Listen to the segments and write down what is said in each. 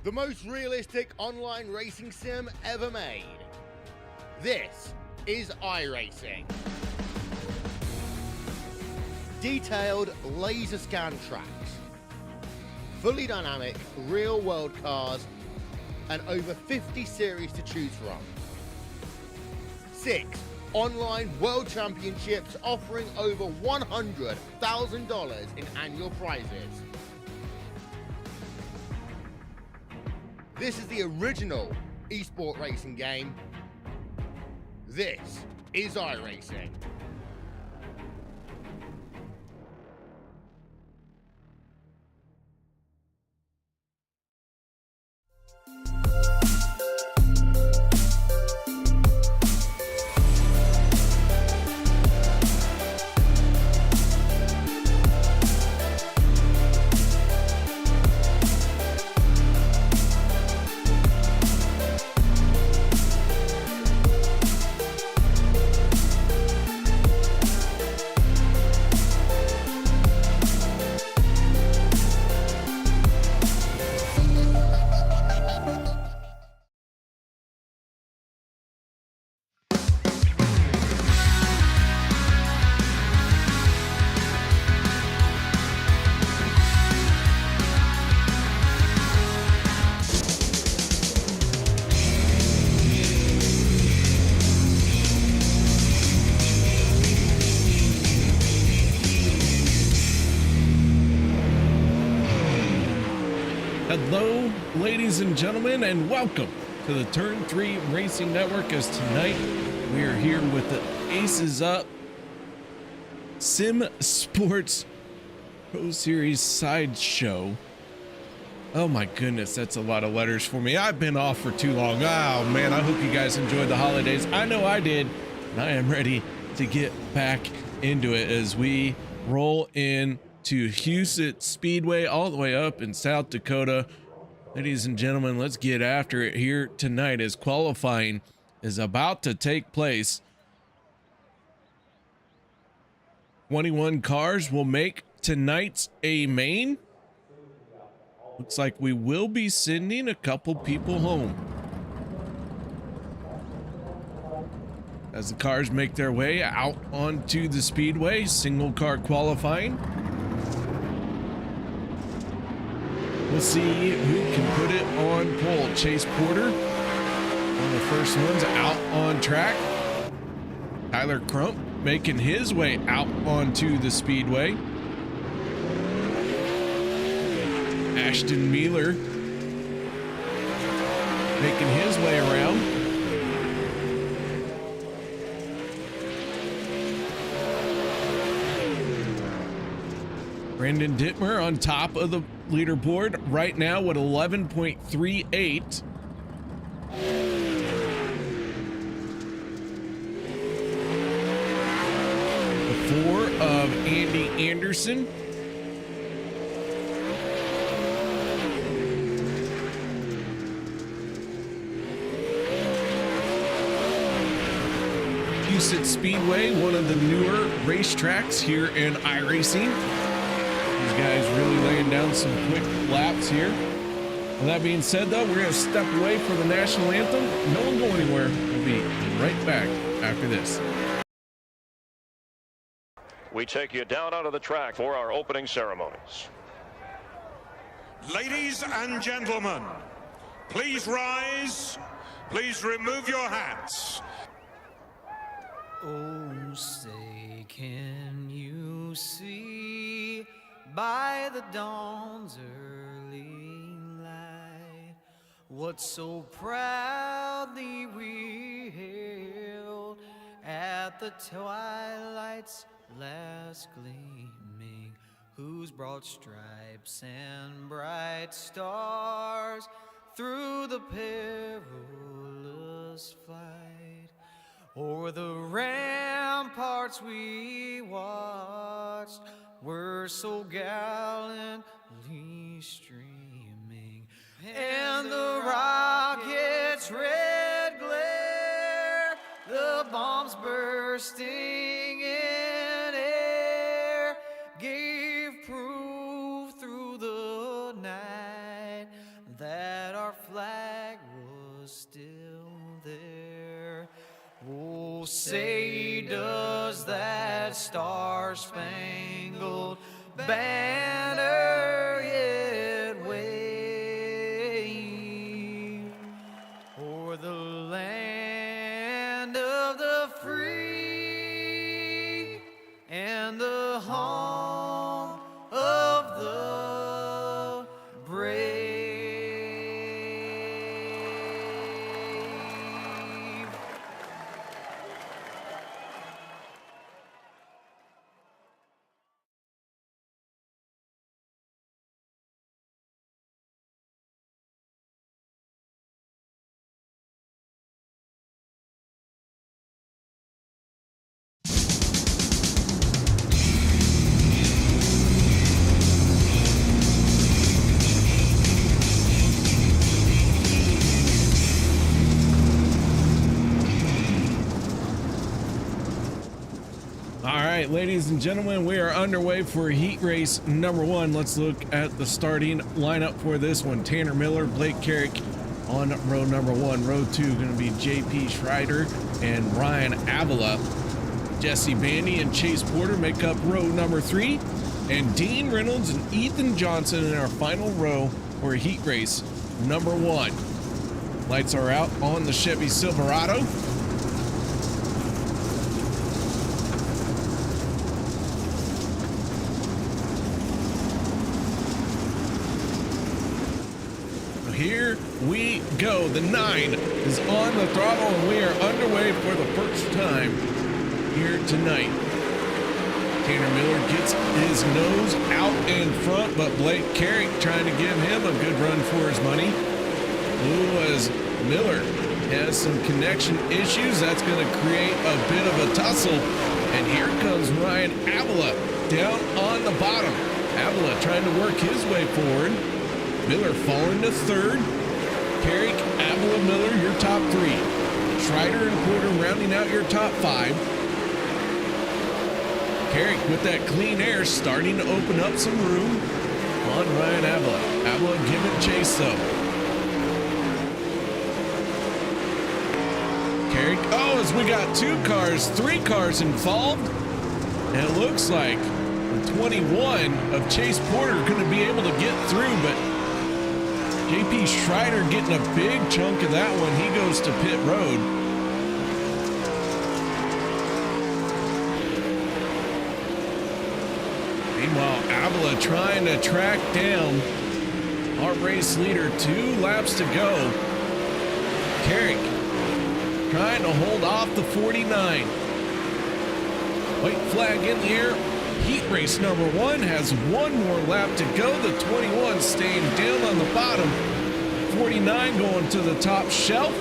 the most realistic online racing sim ever made. This is iRacing. Detailed laser scan tracks, fully dynamic real-world cars, and over 50 series to choose from. 6 online world championships offering over $100,000 in annual prizes. This is the original esport racing game. This is iRacing. Hello, ladies and gentlemen, and welcome to the Turn 3 Racing Network, as tonight we are here with the Aces Up Sim Sports Pro Series Sideshow. Oh my goodness, that's a lot of letters for me. I've been off for too long. Oh man, I hope you guys enjoyed the holidays. I know I did, and I am ready to get back into it as we roll in to Huset Speedway all the way up in South Dakota. Ladies and gentlemen, let's get after it here tonight as qualifying is about to take place. 21 cars will make tonight's A main. Looks like we will be sending a couple people home as the cars make their way out onto the speedway. Single car qualifying. We'll see who can put it on pole. Chase Porter, one of the first ones out on track. Tyler Crump making his way out onto the speedway. Ashton Mealer making his way around. Brandon Dittmer on top of the leaderboard right now with 11.38. The 4 of Andy Anderson. Huset Speedway, one of the newer racetracks here in iRacing. These guys really laying down some quick laps here. With that being said, though, we're going to step away for the national anthem. No one go anywhere. We'll be right back after this. We take you down onto the track for our opening ceremonies. Ladies and gentlemen, please rise. Please remove your hats. Oh, say, can you see by the dawn's early light what so proudly we hailed at the twilight's last gleaming, whose broad stripes and bright stars through the perilous fight o'er the ramparts we watched were so gallantly streaming, and the rocket's red glare, the bombs bursting in air, gave proof through the night that Oh, say does that star-spangled banner yet wave o'er the land of the free and the home of the brave. All right, ladies and gentlemen, we are underway for heat race number 1. Let's look at the starting lineup for this one. Tanner Miller, Blake Carrick on row number 1. Row 2 going to be JP Schreider and Ryan Avila. Jesse Bandy and Chase Porter make up row number 3. And Dean Reynolds and Ethan Johnson in our final row for heat race number 1. Lights are out on the Chevy Silverado. Here we go. The 9 is on the throttle and we are underway for the first time here tonight. Tanner Miller gets his nose out in front, but Blake Carrick trying to give him a good run for his money. As Miller has some connection issues, that's going to create a bit of a tussle. And here comes Ryan Avila down on the bottom. Avila trying to work his way forward. Miller falling to 3rd. Carrick, Avila, Miller, your top 3. Schreider and Porter rounding out your top 5. Carrick with that clean air starting to open up some room on Ryan Avila. Avila giving chase though. Carrick, as we got 3 cars involved. And it looks like the 21 of Chase Porter going to be able to get through, but JP Schreider getting a big chunk of that one. He goes to pit road. Meanwhile, Avila trying to track down our race leader. 2 laps to go. Carrick trying to hold off the 49. White flag in the air. Heat race number 1 has 1 more lap to go. The 21 staying down on the bottom. 49 going to the top shelf.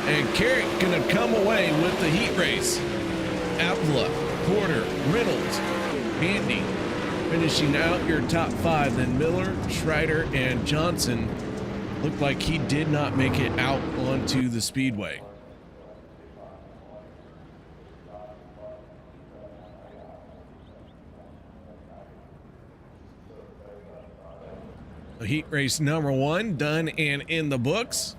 And Carrick gonna come away with the heat race. Avila, Porter, Reynolds, Bandy finishing out your top 5. Then Miller, Schreider, and Johnson looked like he did not make it out onto the speedway. Heat race number 1 done and in the books.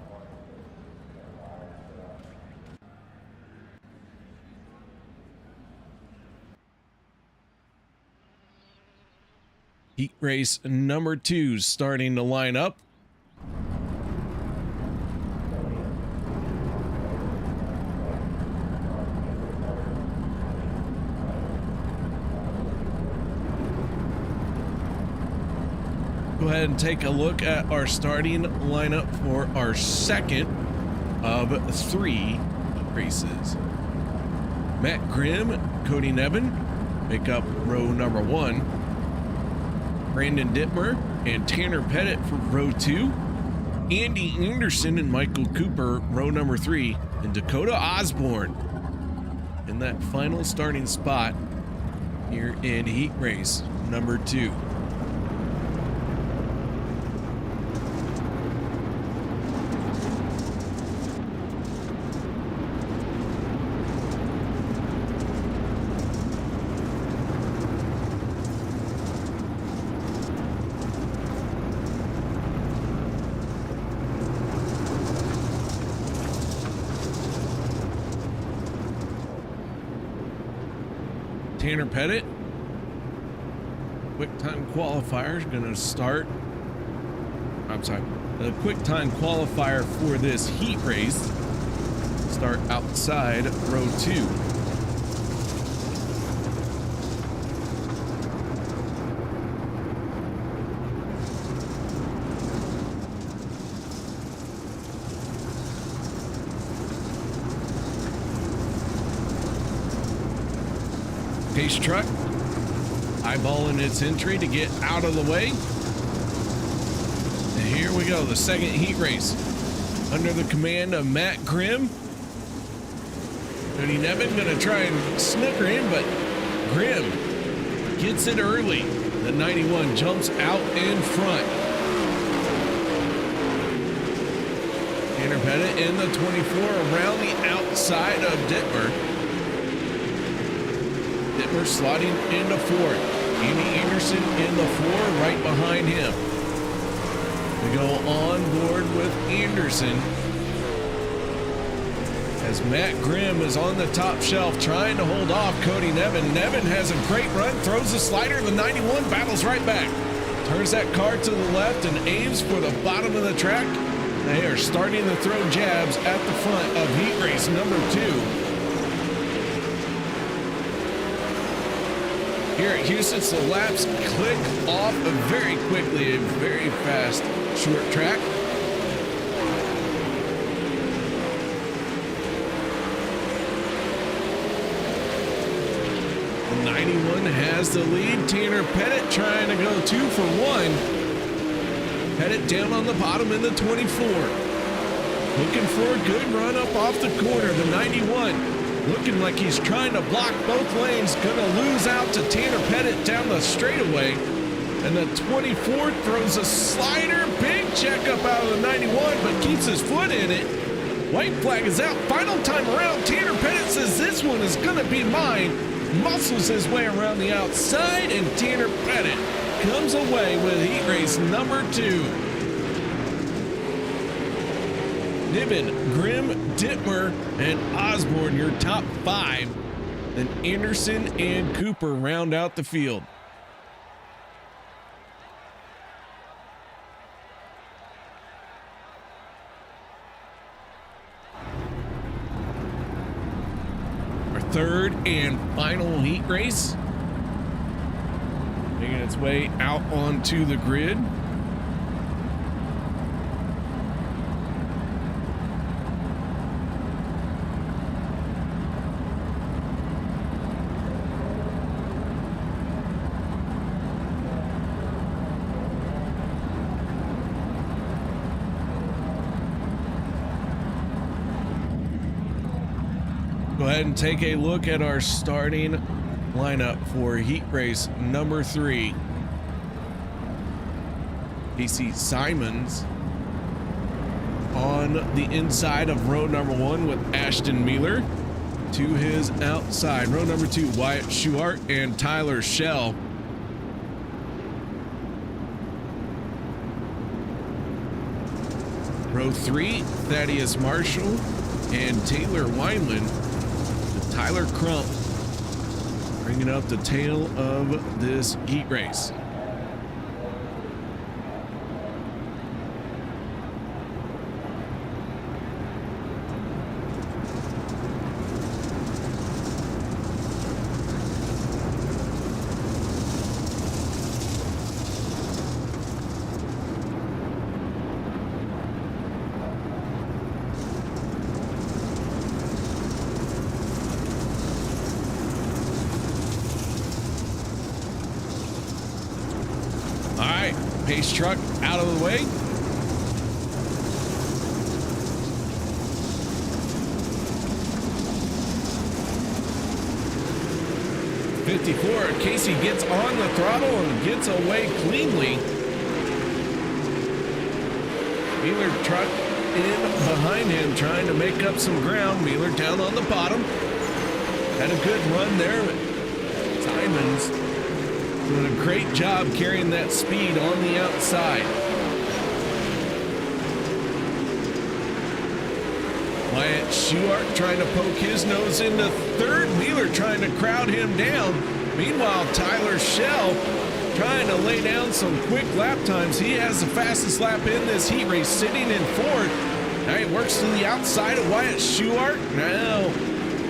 Heat race number 2 starting to line up. Go ahead and take a look at our starting lineup for our second of 3 races. Matt Grimm, Cody Nevin make up row number 1. Brandon Dittmer and Tanner Pettit for row 2. Andy Anderson and Michael Cooper, row number 3. And Dakota Osborne in that final starting spot here in heat race number 2. Tanner Pettit. Quick time qualifier is going to start. I'm sorry. The quick time qualifier for this heat race start outside row 2. Pace truck eyeballing its entry to get out of the way. And here we go, the second heat race under the command of Matt Grimm. Cody Nevin gonna try and snooker in, but Grimm gets it early. The 91 jumps out in front. Tanner Pettit in the 24 around the outside of Dittmer. Dittmer slotting into 4th. Andy Anderson in the 4 right behind him. We go on board with Anderson as Matt Grimm is on the top shelf trying to hold off Cody Nevin. Nevin has a great run, throws the slider, the 91 battles right back. Turns that car to the left and aims for the bottom of the track. They are starting to throw jabs at the front of heat race number 2. Here at Huset, the laps click off very quickly, a very fast short track. The 91 has the lead. Tanner Pettit trying to go 2 for 1. Pettit down on the bottom in the 24. Looking for a good run up off the corner. The 91 looking like he's trying to block both lanes. Gonna lose out to Tanner Pettit down the straightaway. And the 24 throws a slider. Big checkup out of the 91, but keeps his foot in it. White flag is out. Final time around. Tanner Pettit says this one is gonna be mine. Muscles his way around the outside, and Tanner Pettit comes away with heat race number 2. Niven, Grimm, Dittmer, and Osborne, your top 5. Then Anderson and Cooper round out the field. Our third and final heat race, making its way out onto the grid. Go ahead and take a look at our starting lineup for heat race number 3. Casey Simons on the inside of row number 1 with Ashton Mealer. To his outside, row number 2, Wyatt Schuart and Tyler Schell. Row 3, Thaddeus Marshall and Taylor Wineland. Tyler Crump bringing up the tail of this heat race. Pace truck out of the way. '54, Casey gets on the throttle and gets away cleanly. Mealer truck in behind him trying to make up some ground. Mealer down on the bottom. Had a good run there. Simons doing a great job carrying that speed on the outside. Wyatt Schuart trying to poke his nose into third. Wheeler trying to crowd him down. Meanwhile, Tyler Schell trying to lay down some quick lap times. He has the fastest lap in this heat race, sitting in fourth. Now he works to the outside of Wyatt Schuart. Now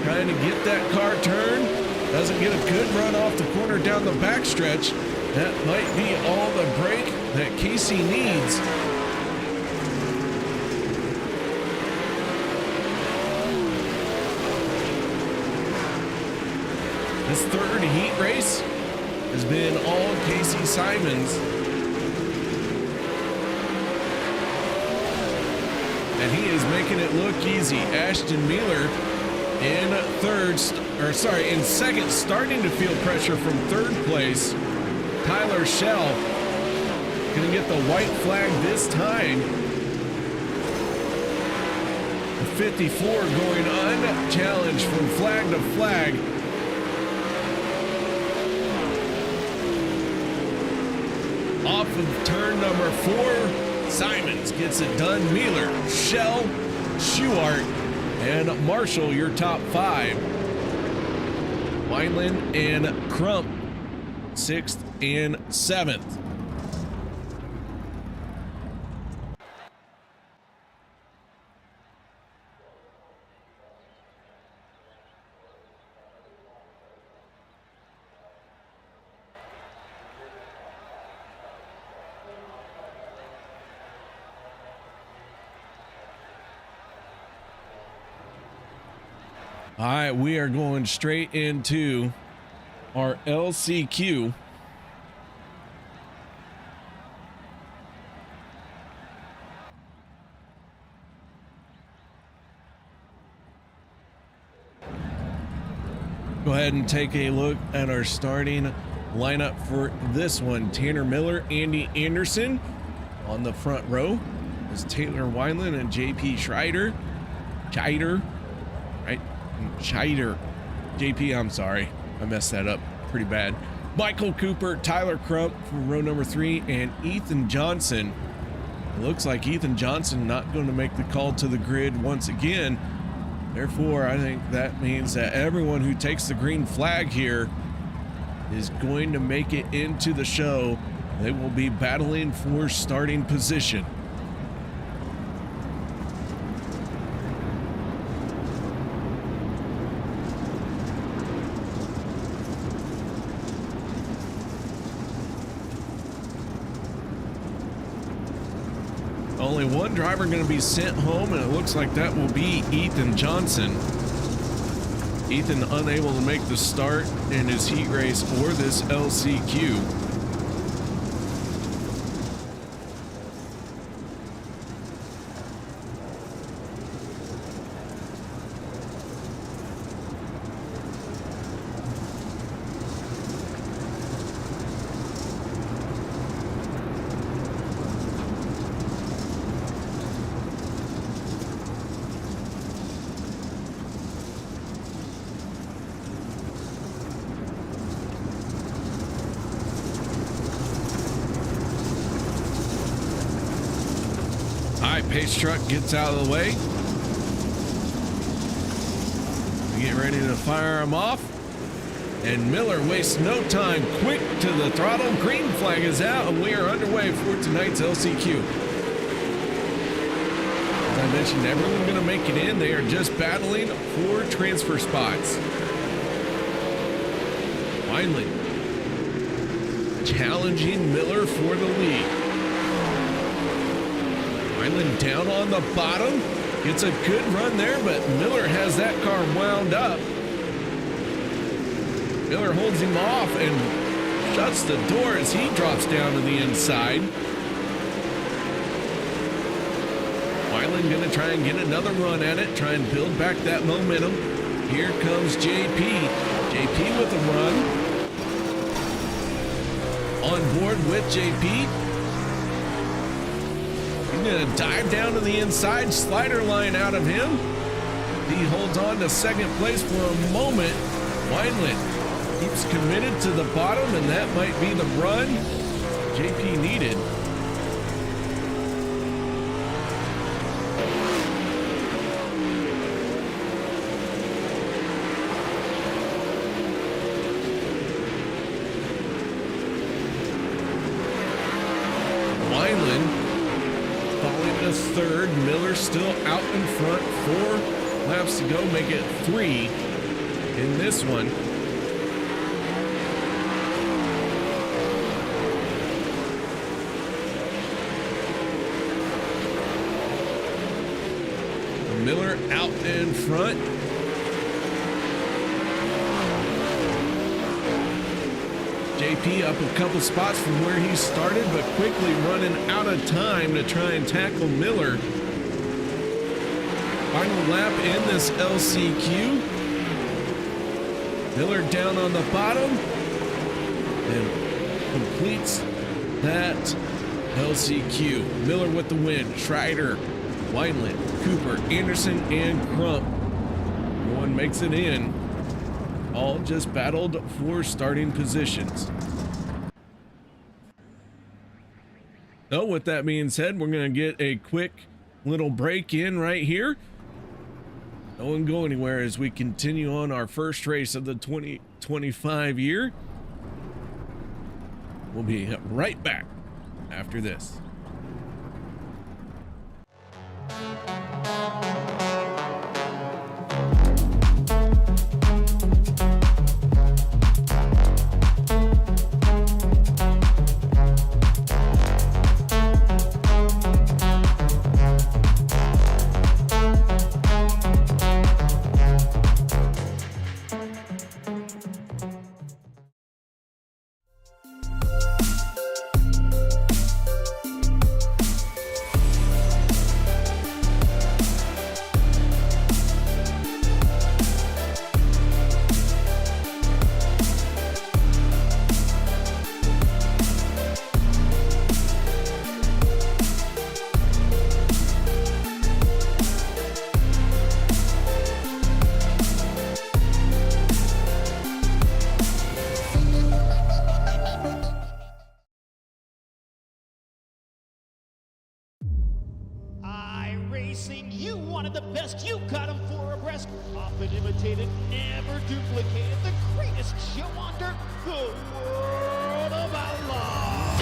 trying to get that car turned. Doesn't get a good run off the corner down the backstretch. That might be all the break that Casey needs. This third heat race has been all Casey Simons. And he is making it look easy. Ashton Mueller in second, starting to feel pressure from third place. Tyler Schell gonna get the white flag this time. The 54 going unchallenged from flag to flag. Off of turn number 4, Simons gets it done. Mueller, Schell, Schuart, and Marshall, your top 5. Wineland and Crump, 6th and 7th. All right, we are going straight into our LCQ. Go ahead and take a look at our starting lineup for this one. Tanner Miller, Andy Anderson on the front row. Is Taylor Wineland and JP Schreider. JP, I'm sorry. I messed that up pretty bad. Michael Cooper, Tyler Crump for row number 3, and Ethan Johnson. It looks like Ethan Johnson not going to make the call to the grid once again. Therefore, I think that means that everyone who takes the green flag here is going to make it into the show. They will be battling for starting position. Only one driver going to be sent home, and it looks like that will be Ethan Johnson. Ethan unable to make the start in his heat race or this LCQ. Pace truck gets out of the way. We get ready to fire him off. And Miller wastes no time. Quick to the throttle. Green flag is out, and we are underway for tonight's LCQ. As I mentioned, everyone's going to make it in. They are just battling for transfer spots. Finally, challenging Miller for the lead. Wineland down on the bottom. Gets a good run there, but Miller has that car wound up. Miller holds him off and shuts the door as he drops down to the inside. Wineland gonna try and get another run at it, try and build back that momentum. Here comes JP. JP with a run. On board with JP. Gonna dive down to the inside, slider line out of him. He holds on to second place for a moment. Wineland keeps committed to the bottom, and that might be the run JP needed. was third. Miller still out in front. 4 laps to go, make it 3 in this one. Miller out in front. JP up a couple spots from where he started, but quickly running out of time to try and tackle Miller. Final lap in this LCQ. Miller down on the bottom and completes that LCQ. Miller with the win. Schreider, Wineland, Cooper, Anderson, and Crump. No one makes it in. All just battled for starting positions. So with that being said, we're going to get a quick little break in right here. Don't go anywhere as we continue on our first race of the 2025 year. We'll be right back after this. You wanted the best, you got him 4 abreast. Often imitated, never duplicated. The greatest show on dirt, the World of Outlaws.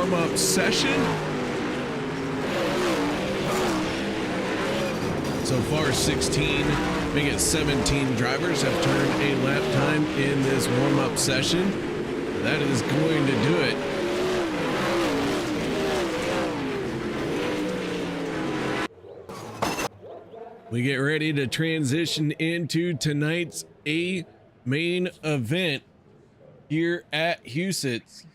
warm-up session. So far, 16, make it 17 drivers have turned a lap time in this warm-up session. That is going to do it. We get ready to transition into tonight's main event here at Huset.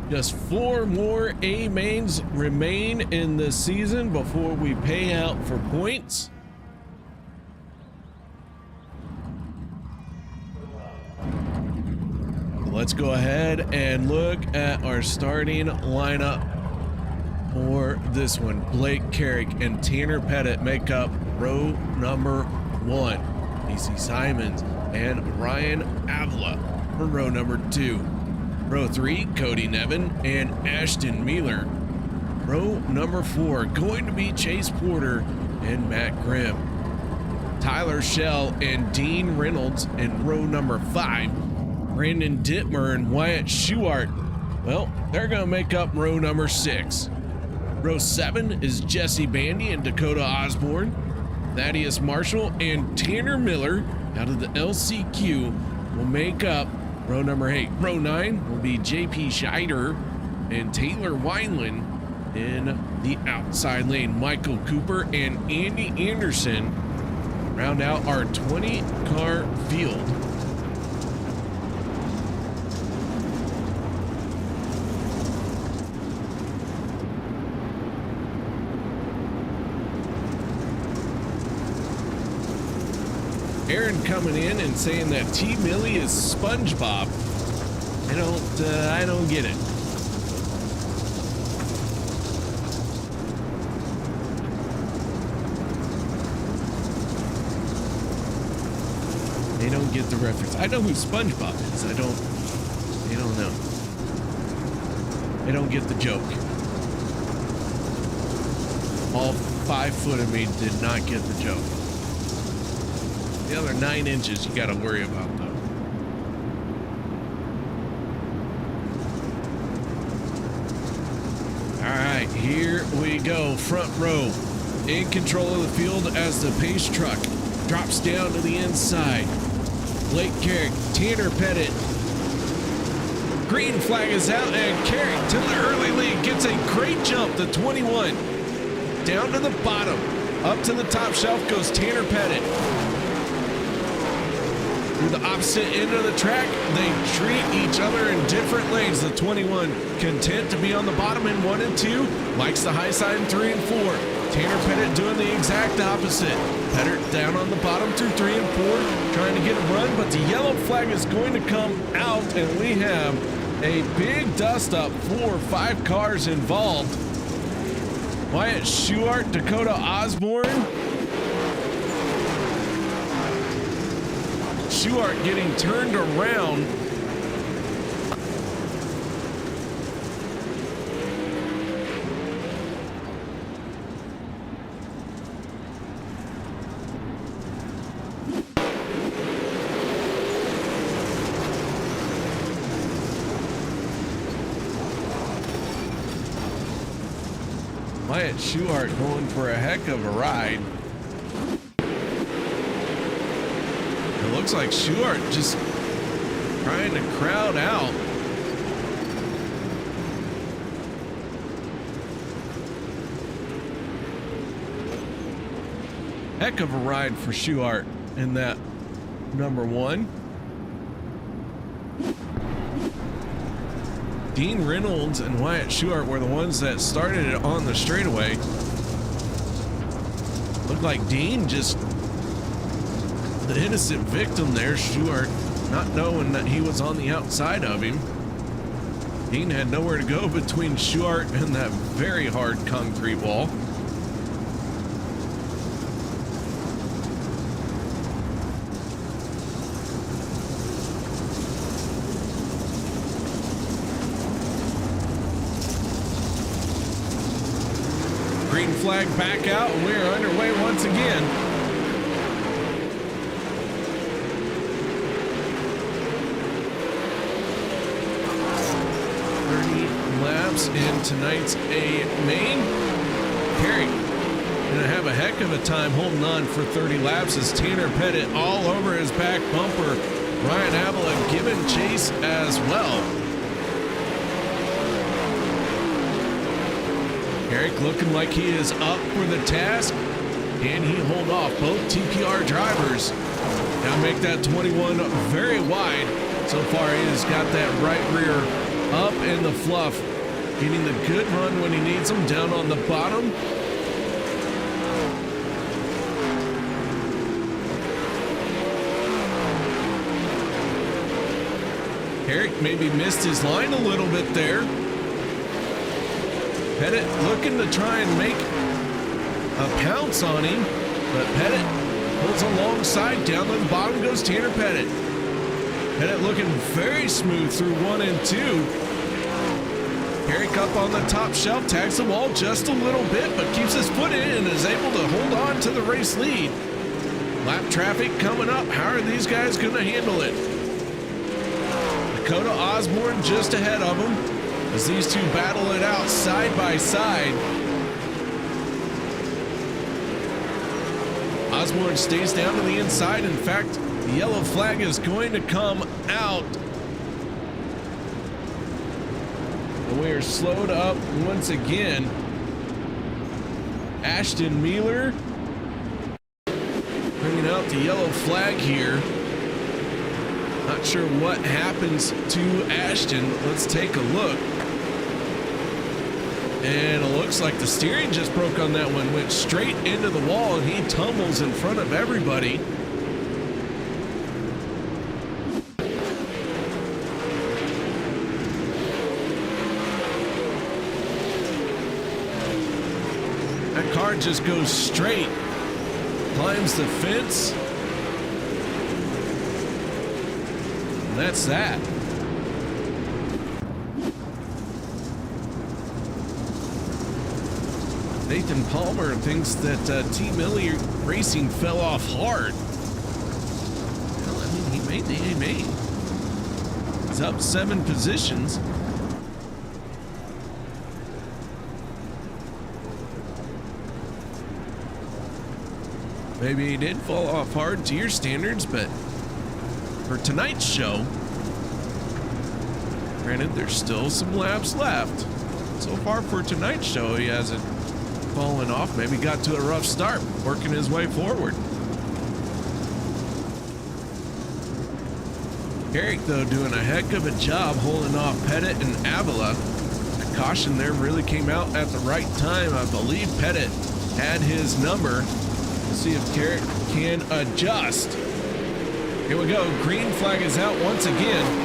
Just 4 more A mains remain in the season before we pay out for points. Let's go ahead and look at our starting lineup for this one. Blake Carrick and Tanner Pettit make up row number 1. AC Simons and Ryan Avila for row number 2. Row 3, Cody Nevin and Ashton Mealer. Row number 4, going to be Chase Porter and Matt Grimm. Tyler Shell and Dean Reynolds in row number 5. Brandon Dittmer and Wyatt Schuart, well, they're going to make up row number 6. Row 7 is Jesse Bandy and Dakota Osborne. Thaddeus Marshall and Tanner Miller out of the LCQ will make up row number 8. Row 9 will be JP Scheider and Taylor Wineland in the outside lane. Michael Cooper and Andy Anderson round out our 20-car field. Aaron coming in and saying that T. Millie is SpongeBob. I don't get it. They don't get the reference. I know who SpongeBob is. I don't know. They don't get the joke. All 5 foot of me did not get the joke. The other 9 inches you got to worry about, though. All right, here we go. Front row in control of the field as the pace truck drops down to the inside. Blake Carrick, Tanner Pettit. Green flag is out, and Carrick to the early lead gets a great jump to 21. Down to the bottom. Up to the top shelf goes Tanner Pettit. Through the opposite end of the track, they treat each other in different lanes. The 21 content to be on the bottom in 1 and 2, likes the high side in 3 and 4. Tanner Pettit doing the exact opposite. Pettit down on the bottom through 3 and 4, trying to get a run, but the yellow flag is going to come out, and we have a big dust up. 4 or 5 cars involved. Wyatt Schuart, Dakota Osborne. Schuart getting turned around. Wyatt Schuart going for a heck of a ride. It looks like Schuart just trying to crowd out. Heck of a ride for Schuart in that number 1. Dean Reynolds and Wyatt Schuart were the ones that started it on the straightaway. Looked like Dean just the innocent victim there. Schuart not knowing that he was on the outside of him. Dean had nowhere to go between Schuart and that very hard concrete wall. Green flag back out, and we're underway once again. laps in tonight's A main. Carey gonna have a heck of a time holding on for 30 laps as Tanner Pettit all over his back bumper. Ryan Avila giving chase as well. Eric looking like he is up for the task. Can he hold off both TPR drivers? Now make that 21 very wide. So far he has got that right rear up in the fluff. Getting the good run when he needs them down on the bottom. Eric maybe missed his line a little bit there. Pettit looking to try and make a pounce on him, but Pettit pulls alongside. Down to the bottom goes Tanner Pettit. Pettit looking very smooth through 1 and 2. Eric up on the top shelf, tags the wall just a little bit, but keeps his foot in and is able to hold on to the race lead. Lap traffic coming up. How are these guys going to handle it? Dakota Osborne just ahead of him as these two battle it out side by side. Osborne stays down to the inside. In fact, the yellow flag is going to come out. And we are slowed up once again. Ashton Mueller bringing out the yellow flag here. Not sure what happens to Ashton. Let's take a look. And it looks like the steering just broke on that one. Went straight into the wall and he tumbles in front of everybody. That car just goes straight. Climbs the fence. And that's that. Nathan Palmer thinks that Team Millie Racing fell off hard. Well, I mean, he made the A main. He's up 7 positions. Maybe he did fall off hard to your standards, but for tonight's show, granted, there's still some laps left. So far for tonight's show, he hasn't fallen off. Maybe got to a rough start, working his way forward. Eric, though, doing a heck of a job holding off Pettit and Avila. The caution there really came out at the right time. I believe Pettit had his number. We'll see if Carrick can adjust. Here we go. Green flag is out once again.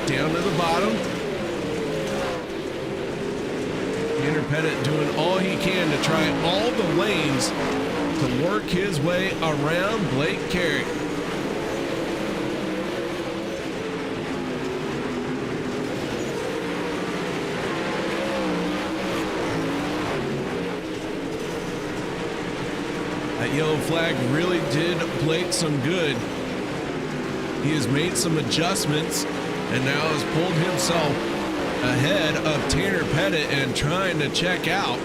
Down to the bottom. Tanner Pettit doing all he can to try all the lanes to work his way around Blake Carrick. That yellow flag really did Blake some good. He has made some adjustments and now has pulled himself ahead of Tanner Pettit and trying to check out.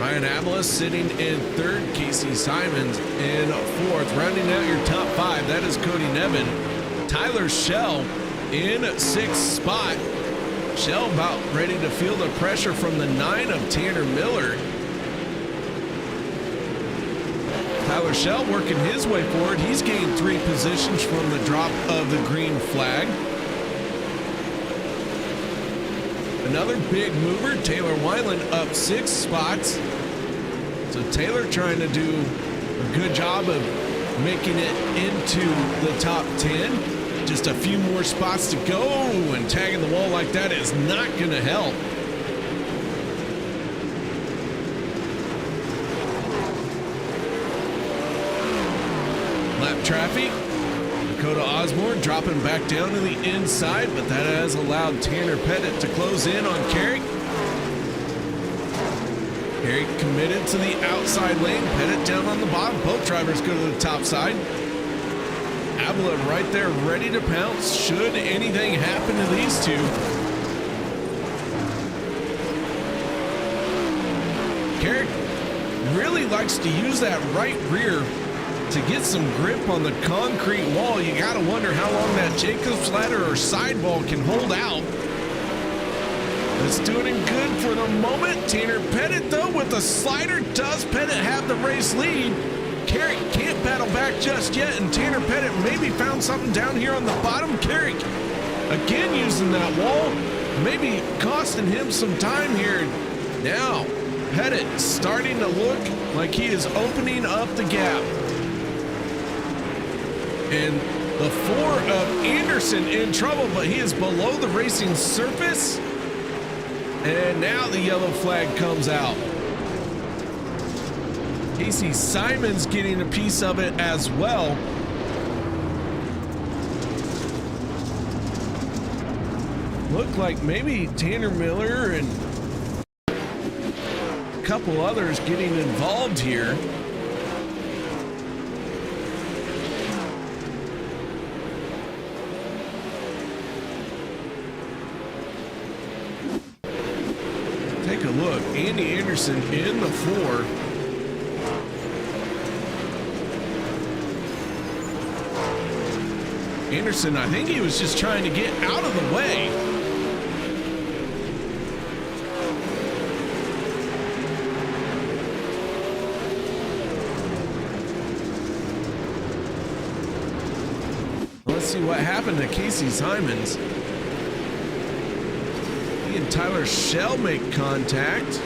Ryan Avila sitting in 3rd, Casey Simons in 4th. Rounding out your top 5, that is Cody Nevin. Tyler Schell in 6th spot. Schell about ready to feel the pressure from the 9 of Tanner Miller. Tyler Schell working his way forward. He's gained 3 positions from the drop of the green flag. Another big mover, Taylor Weiland, up 6 spots. So Taylor trying to do a good job of making it into the top 10. Just a few more spots to go, and tagging the wall like that is not going to help. Lap traffic. Dakota Osborne dropping back down to the inside, but that has allowed Tanner Pettit to close in on Carrick. Carrick committed to the outside lane. Pettit down on the bottom. Both drivers go to the top side. Avila right there ready to pounce should anything happen to these two. Carrick really likes to use that right rear to get some grip on the concrete wall. You gotta wonder how long that Jacob's ladder or sidewall can hold out. It's doing him good for the moment. Tanner Pettit, though, with the slider. Does Pettit have the race lead? Carrick can't battle back just yet, and Tanner Pettit maybe found something down here on the bottom. Carrick again using that wall, maybe costing him some time here. Now, Pettit starting to look like he is opening up the gap. And the 4 of Anderson in trouble, but he is below the racing surface. And now the yellow flag comes out. Casey Simons getting a piece of it as well. Looked like maybe Tanner Miller and a couple others getting involved here. Take a look. Andy Anderson in the 4. Anderson, I think he was just trying to get out of the way. Let's see what happened to Casey Simons. He and Tyler Shell make contact.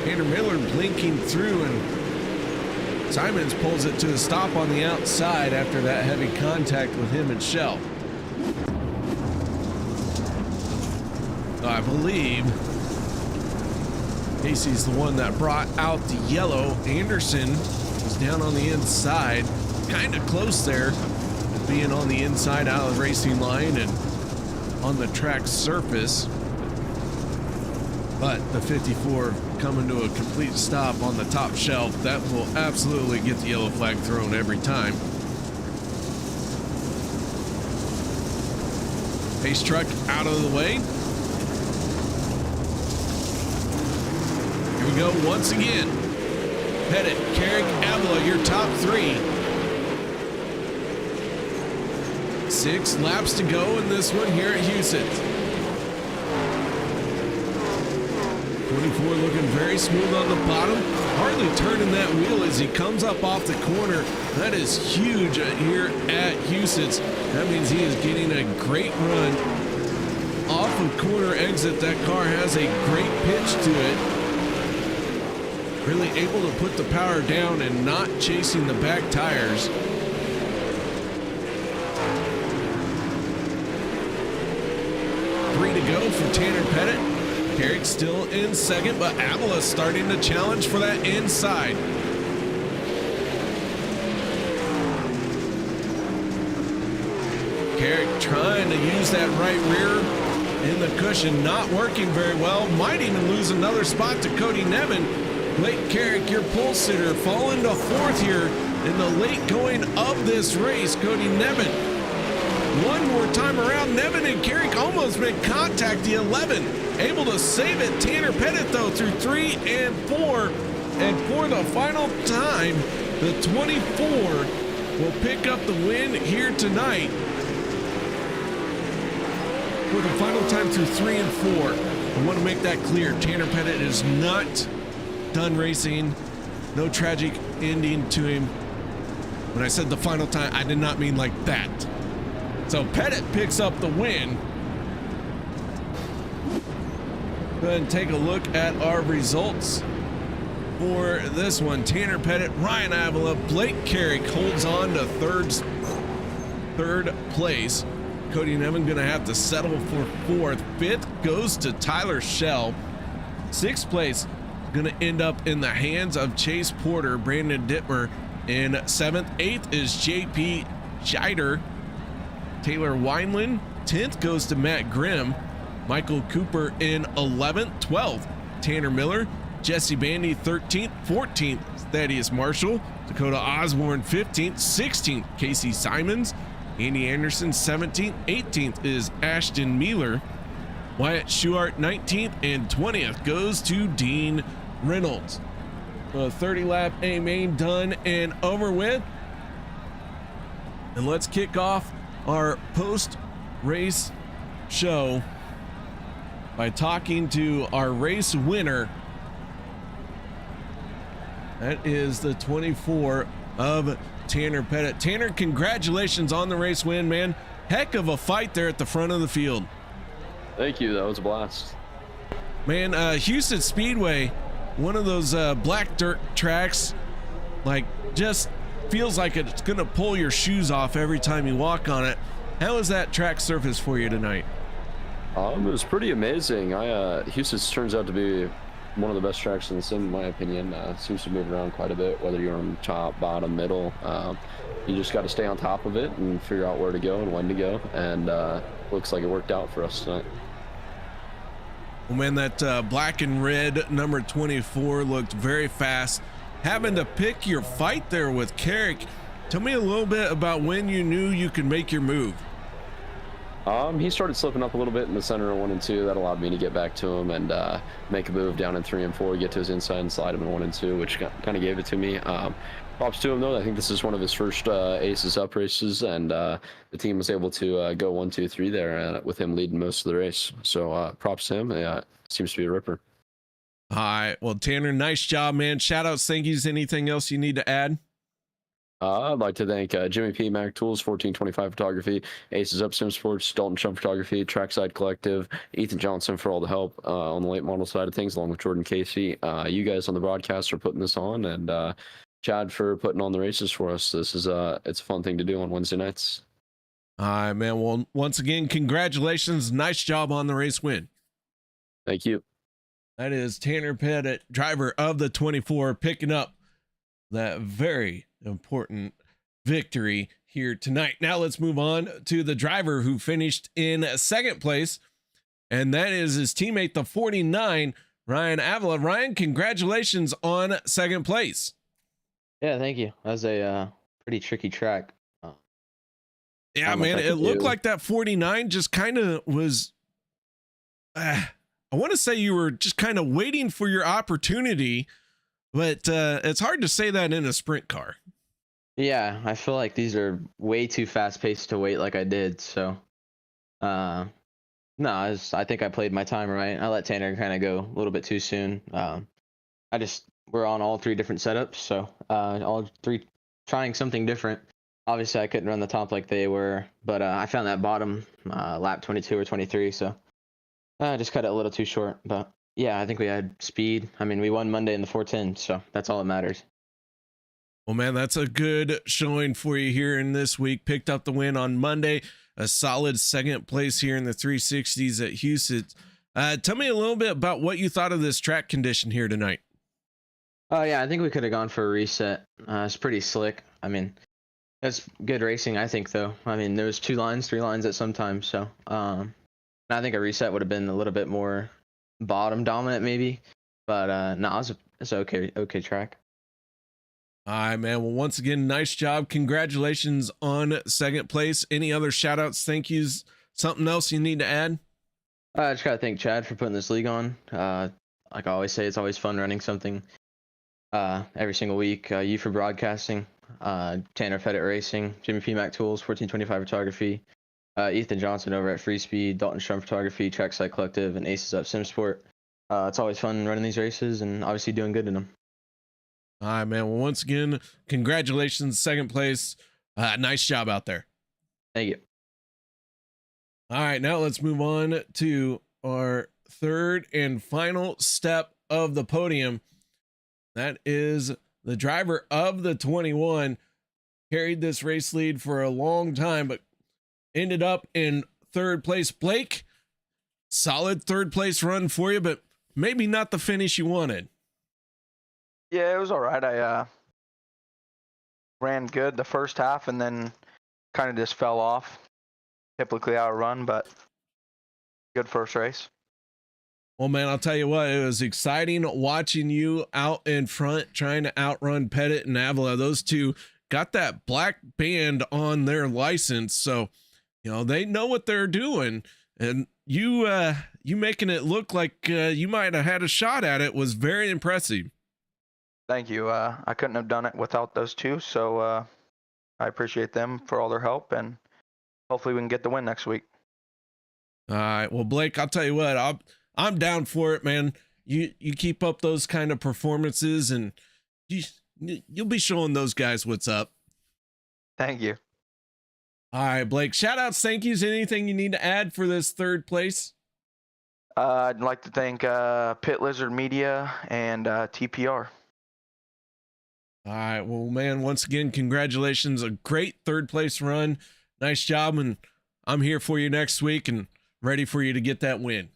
Tanner Miller blinking through, and Simons pulls it to a stop on the outside after that heavy contact with him and Shell. I believe Casey's the one that brought out the yellow. Anderson was down on the inside, kind of close there, being on the inside out of the racing line and on the track surface. But the 54 coming to a complete stop on the top shelf. That will absolutely get the yellow flag thrown every time. Pace truck out of the way. Here we go once again. Pettit, Carrick, Avila, your top 3. 6 laps to go in this one here at Huset. 24 looking very smooth on the bottom, hardly turning that wheel as he comes up off the corner. That is huge here at Huset's. That means he is getting a great run off of corner exit. That car has a great pitch to it. Really able to put the power down and not chasing the back tires. Three to go for Tanner Pettit. Carrick still in second, but Avila starting to challenge for that inside. Carrick trying to use that right rear in the cushion, not working very well. Might even lose another spot to Cody Nevin. Blake Carrick, your pole sitter, falling to 4th here in the late going of this race. Cody Nevin, one more time around. Nevin and Carrick almost make contact. The 11 able to save it. Tanner Pettit, though, through 3 and 4. And for the final time, the 24 will pick up the win here tonight. For the final time through 3 and 4. I want to make that clear. Tanner Pettit is not done racing. No tragic ending to him. When I said the final time, I did not mean like that. So Pettit picks up the win. Go ahead and take a look at our results for this one. Tanner Pettit, Ryan Avila, Blake Carrick holds on to third place. Cody Nevin gonna have to settle for 4th. 5th goes to Tyler Shell. 6th place gonna end up in the hands of Chase Porter. Brandon Dittmer in 7th. 8th is JP Scheider. Taylor Wineland. 10th goes to Matt Grimm. Michael Cooper in 11th. 12th, Tanner Miller. Jesse Bandy 13th, 14th Thaddeus Marshall, Dakota Osborne 15th, 16th Casey Simons, Andy Anderson 17th, 18th is Ashton Mealer, Wyatt Schuart 19th, and 20th goes to Dean Reynolds. 30 lap A main done and over with. And let's kick off our post race show by talking to our race winner. That is the 24 of Tanner Pettit. Tanner, congratulations on the race win, man. Heck of a fight there at the front of the field. Thank you. That was a blast. Man, Huset Speedway, one of those black dirt tracks, like, just feels like it's gonna pull your shoes off every time you walk on it. How is that track surface for you tonight? It was pretty amazing. Huset turns out to be one of the best tracks in the sim, in my opinion. Seems to move around quite a bit, whether you're on top, bottom, middle. You just got to stay on top of it and figure out where to go and when to go. And looks like it worked out for us tonight. Well, man, that black and red number 24 looked very fast. Having to pick your fight there with Carrick. Tell me a little bit about when you knew you could make your move. He started slipping up a little bit in the center of 1 and 2. That allowed me to get back to him and make a move down in 3 and 4, get to his inside and slide him in 1 and 2, which kind of gave it to me. Props to him, though. I think this is one of his first Aces Up races, and the team was able to go 1, 2, 3 there with him leading most of the race. So props to him. Yeah, seems to be a ripper. All right. Well, Tanner, nice job, man. Shout outs, thank yous. Anything else you need to add? I'd like to thank Jimmy P. Mac Tools, 1425 Photography, Aces Up Sim Sports, Dalton Chum Photography, Trackside Collective, Ethan Johnson for all the help on the late model side of things, along with Jordan Casey. You guys on the broadcast are putting this on, and Chad for putting on the races for us. This is it's a fun thing to do on Wednesday nights. All right, man. Well, once again, congratulations. Nice job on the race win. Thank you. That is Tanner Pettit, driver of the 24, picking up that very important victory here tonight. Now let's move on to the driver who finished in second place, and that is his teammate, the 49, Ryan Avila. Ryan, congratulations on second place. Yeah, thank you. That was a pretty tricky track. Yeah, man, it looked like that 49 just kind of was I want to say you were just kind of waiting for your opportunity, but it's hard to say that in a sprint car. Yeah, I feel like these are way too fast paced to wait like I did. So, no, I think I played my time right. I let Tanner kind of go a little bit too soon. We're on all 3 different setups, so all 3 trying something different. Obviously, I couldn't run the top like they were, but I found that bottom lap 22 or 23, so I just cut it a little too short. But yeah, I think we had speed. I mean, we won Monday in the 410, so that's all that matters. Well, man, that's a good showing for you here in this week. Picked up the win on Monday, a solid second place here in the 360s at Huset. Tell me a little bit about what you thought of this track condition here tonight. Oh, yeah, I think we could have gone for a reset. It's pretty slick. I mean, that's good racing, I think, though. I mean, there was 2 lines, 3 lines at some time, so I think a reset would have been a little bit more bottom dominant, maybe. But no, it's okay track. All right, man. Well, once again, nice job. Congratulations on second place. Any other shout outs, thank yous, something else you need to add? I just got to thank Chad for putting this league on. Like I always say, it's always fun running something every single week. You for broadcasting, Tanner Pettit Racing, Jimmy P. Mac Tools, 1425 Photography, Ethan Johnson over at Free Speed, Dalton Strum Photography, Trackside Collective, and Aces Up Sim Sport. It's always fun running these races and obviously doing good in them. All right, man. Well, once again, congratulations, second place. Nice job out there. Thank you. All right, now let's move on to our third and final step of the podium. That is the driver of the 21. Carried this race lead for a long time, but ended up in third place. Blake, solid third place run for you, but maybe not the finish you wanted. Yeah, it was all right. I ran good the first half and then kind of just fell off. Typically outrun, but good first race. Well, man, I'll tell you what, it was exciting watching you out in front trying to outrun Pettit and Avila. Those two got that black band on their license, so they know what they're doing. And you making it look like you might have had a shot at it was very impressive. Thank you. I couldn't have done it without those two, so I appreciate them for all their help, and hopefully we can get the win next week. All right, well, Blake, I'll tell you what, I'm down for it, man. You keep up those kind of performances, and you'll be showing those guys what's up. Thank you. All right, Blake, shout outs, thank yous. Anything you need to add for this third place? I'd like to thank Pit Lizard Media and TPR. All right, well, man, once again, congratulations. A great third place run. Nice job, and I'm here for you next week and ready for you to get that win.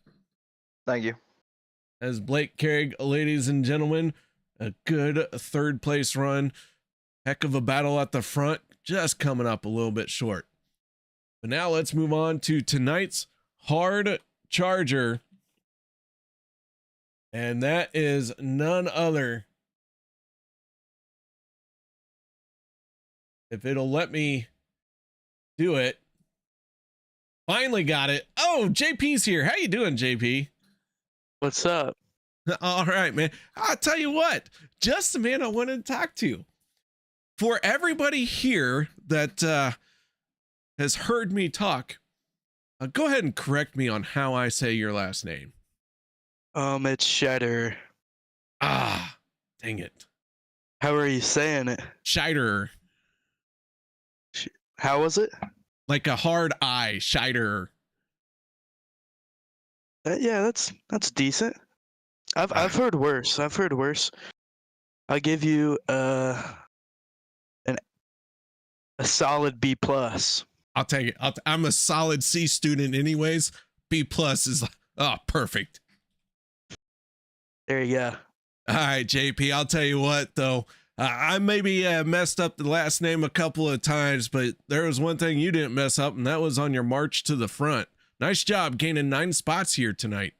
Thank you. As Blake Carrig, ladies and gentlemen, a good third place run. Heck of a battle at the front, just coming up a little bit short. But now let's move on to tonight's hard charger. And that is none other, if it'll let me do it. Finally got it. Oh, JP's here. How you doing, JP? What's up? All right, man. I'll tell you what, just the man I wanted to talk to. For everybody here that has heard me talk, go ahead and correct me on how I say your last name. It's Scheider. Ah, dang it. How are you saying it? Scheider. How was it? Like a hard I, Scheider. Yeah, that's decent. I've heard worse. I'll give you a solid B plus. I'll take it. I'm a solid C student anyways. B plus is perfect. There you go. All right, JP, I'll tell you what though. I maybe messed up the last name a couple of times, but there was one thing you didn't mess up, and that was on your march to the front. Nice job gaining 9 spots here tonight.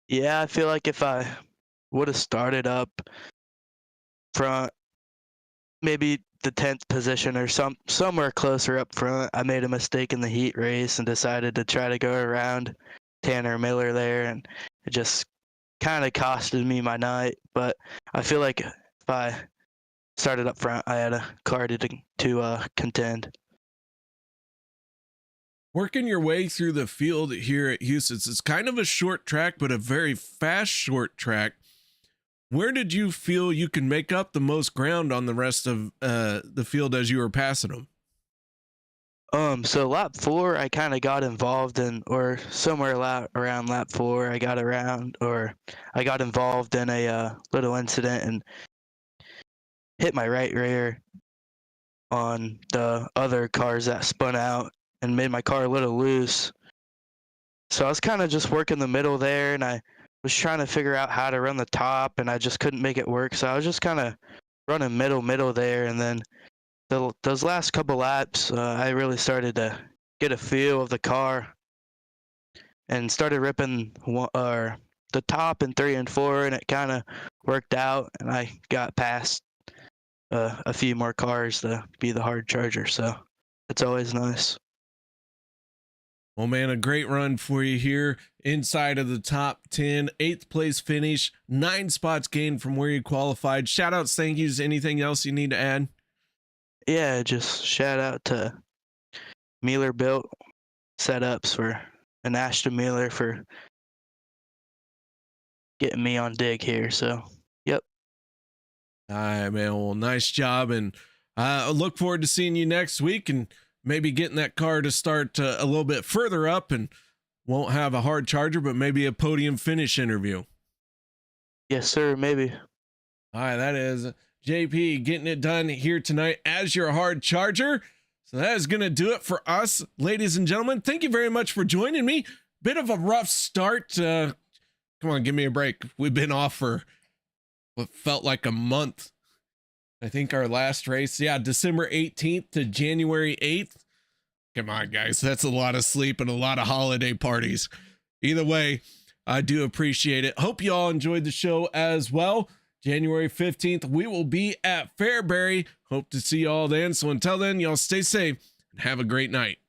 Yeah, I feel like if I would have started up front, maybe the 10th position or somewhere closer up front, I made a mistake in the heat race and decided to try to go around Tanner Miller there, and it just kind of costed me my night. But I feel like if I started up front, I had a car to contend. Working your way through the field here at Huset, it's kind of a short track, but a very fast short track. Where did you feel you can make up the most ground on the rest of the field as you were passing them? So lap 4, I kind of got involved in, or somewhere around lap 4, I got involved in a little incident and hit my right rear on the other cars that spun out and made my car a little loose. So I was kind of just working the middle there, and I was trying to figure out how to run the top, and I just couldn't make it work. So I was just kind of running middle there, and then those last couple laps, I really started to get a feel of the car and started ripping the top in 3 and 4, and it kind of worked out, and I got past a few more cars to be the hard charger. So it's always nice. Well, man, a great run for you here inside of the top 10, 8th place finish, 9 spots gained from where you qualified. Shout outs, thank yous. Anything else you need to add? Yeah, just shout out to Mueller Built Setups and Ashton Mueller for getting me on dig here. So, yep. All right, man. Well, nice job. And I look forward to seeing you next week and maybe getting that car to start a little bit further up, and won't have a hard charger, but maybe a podium finish interview. Yes, sir. Maybe. All right. That is JP getting it done here tonight as your hard charger. So that is going to do it for us, ladies and gentlemen. Thank you very much for joining me. Bit of a rough start. Come on, give me a break. We've been off for what felt like a month. I think our last race, December 18th to January 8th. Come on, guys. That's a lot of sleep and a lot of holiday parties. Either way, I do appreciate it. Hope you all enjoyed the show as well. January 15th, we will be at Fairbury. Hope to see you all then. So until then, y'all stay safe and have a great night.